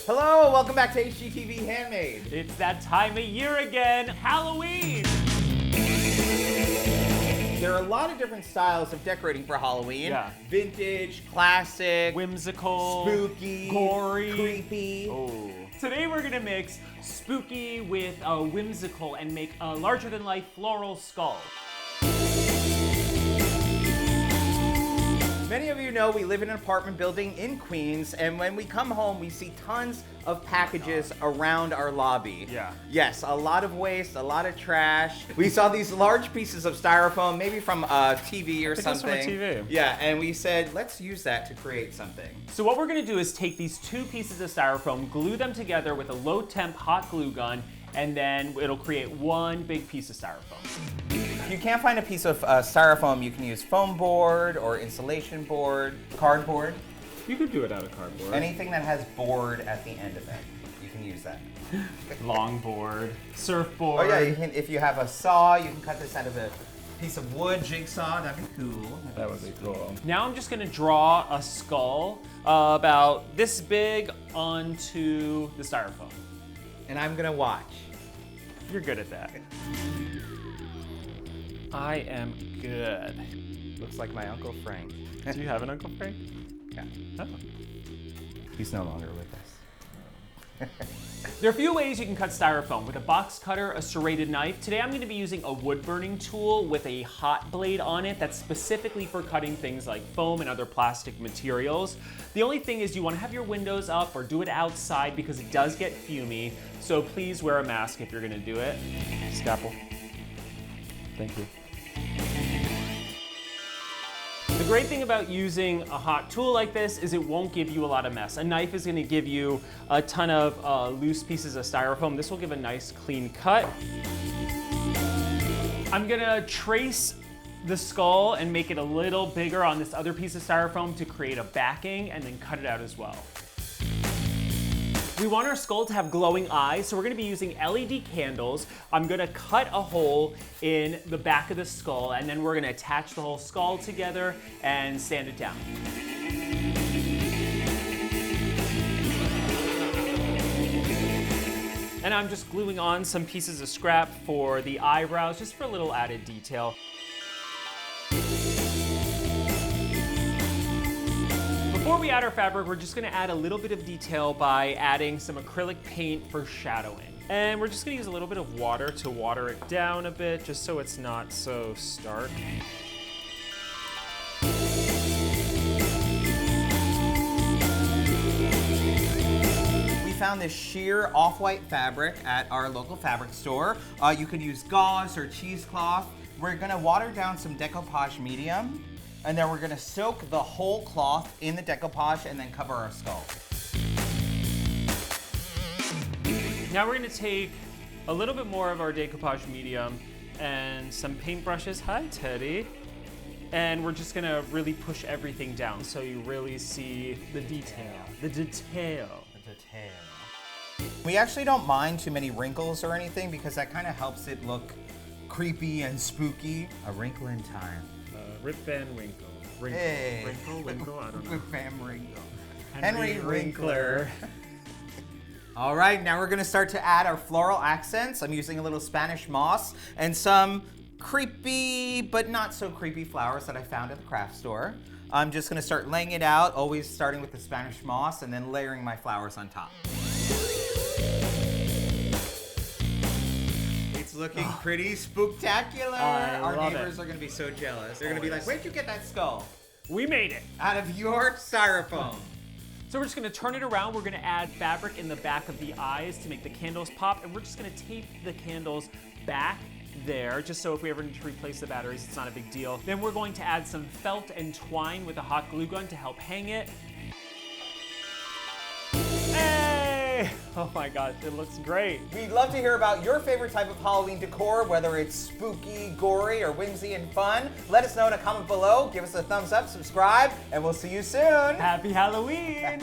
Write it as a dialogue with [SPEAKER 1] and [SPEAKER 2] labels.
[SPEAKER 1] Hello, welcome back to HGTV Handmade.
[SPEAKER 2] It's that time of year again, Halloween!
[SPEAKER 1] There are a lot of different styles of decorating for Halloween.
[SPEAKER 2] Yeah.
[SPEAKER 1] Vintage, classic,
[SPEAKER 2] Whimsical,
[SPEAKER 1] spooky,
[SPEAKER 2] gory,
[SPEAKER 1] creepy.
[SPEAKER 2] Oh. Today we're gonna mix spooky with whimsical and make a larger-than-life floral skull.
[SPEAKER 1] Many of you know we live in an apartment building in Queens, and when we come home, we see tons of packages around our lobby.
[SPEAKER 2] Yeah.
[SPEAKER 1] Yes, a lot of waste, a lot of trash. We saw these large pieces of styrofoam, maybe from a TV or something.
[SPEAKER 2] That's from a TV.
[SPEAKER 1] Yeah, and we said, let's use that to create something.
[SPEAKER 2] So what we're gonna do is take these two pieces of styrofoam, glue them together with a low-temp hot glue gun, and then it'll create one big piece of styrofoam.
[SPEAKER 1] If you can't find a piece of styrofoam, you can use foam board or insulation board, cardboard.
[SPEAKER 2] You could do it out of cardboard.
[SPEAKER 1] Anything that has board at the end of it, you can use that.
[SPEAKER 2] Longboard, surfboard.
[SPEAKER 1] Oh yeah, you can, if you have a saw, you can cut this out of a piece of wood, jigsaw, that'd be cool.
[SPEAKER 3] That would be cool.
[SPEAKER 2] Now I'm just gonna draw a skull about this big onto the styrofoam.
[SPEAKER 1] And I'm gonna watch.
[SPEAKER 2] You're good at that. I am good.
[SPEAKER 1] Looks like my Uncle Frank.
[SPEAKER 2] Do you have an Uncle Frank?
[SPEAKER 1] Yeah.
[SPEAKER 2] Oh.
[SPEAKER 1] He's no longer with us.
[SPEAKER 2] There are a few ways you can cut styrofoam: with a box cutter, a serrated knife. Today I'm going to be using a wood burning tool with a hot blade on it that's specifically for cutting things like foam and other plastic materials. The only thing is you want to have your windows up or do it outside because it does get fumy, so please wear a mask if you're going to do it. Scalpel. Thank you. The great thing about using a hot tool like this is it won't give you a lot of mess. A knife is gonna give you a ton of loose pieces of styrofoam. This will give a nice clean cut. I'm gonna trace the skull and make it a little bigger on this other piece of styrofoam to create a backing and then cut it out as well. We want our skull to have glowing eyes, so we're gonna be using LED candles. I'm gonna cut a hole in the back of the skull, and then we're gonna attach the whole skull together and sand it down. And I'm just gluing on some pieces of scrap for the eyebrows, just for a little added detail. Before we add our fabric, we're just gonna add a little bit of detail by adding some acrylic paint for shadowing. And we're just gonna use a little bit of water to water it down a bit, just so it's not so stark.
[SPEAKER 1] We found this sheer off-white fabric at our local fabric store. You could use gauze or cheesecloth. We're gonna water down some decoupage medium, and then we're gonna soak the whole cloth in the decoupage and then cover our skull.
[SPEAKER 2] Now we're gonna take a little bit more of our decoupage medium and some paintbrushes. Hi, Teddy. And we're just gonna really push everything down so you really see the detail. The detail.
[SPEAKER 1] The detail. We actually don't mind too many wrinkles or anything because that kind of helps it look creepy and spooky. A wrinkle in time.
[SPEAKER 2] Rip Van Winkle. Wrinkle.
[SPEAKER 1] Hey.
[SPEAKER 2] Winkle, I don't know.
[SPEAKER 1] Rip Van Winkle.
[SPEAKER 2] Henry
[SPEAKER 1] Winkler. All right, now we're gonna start to add our floral accents. I'm using a little Spanish moss and some creepy, but not so creepy flowers that I found at the craft store. I'm just gonna start laying it out, always starting with the Spanish moss and then layering my flowers on top. It's looking pretty spooktacular. Our neighbors are gonna be so jealous. They're gonna be like, where'd you get that skull?
[SPEAKER 2] We made it.
[SPEAKER 1] Out of your styrofoam.
[SPEAKER 2] So we're just gonna turn it around. We're gonna add fabric in the back of the eyes to make the candles pop, and we're just gonna tape the candles back there, just so if we ever need to replace the batteries, it's not a big deal. Then we're going to add some felt and twine with a hot glue gun to help hang it. Hey! Oh my gosh, it looks great.
[SPEAKER 1] We'd love to hear about your favorite type of Halloween decor, whether it's spooky, gory, or whimsy and fun. Let us know in a comment below. Give us a thumbs up, subscribe, and we'll see you soon.
[SPEAKER 2] Happy Halloween!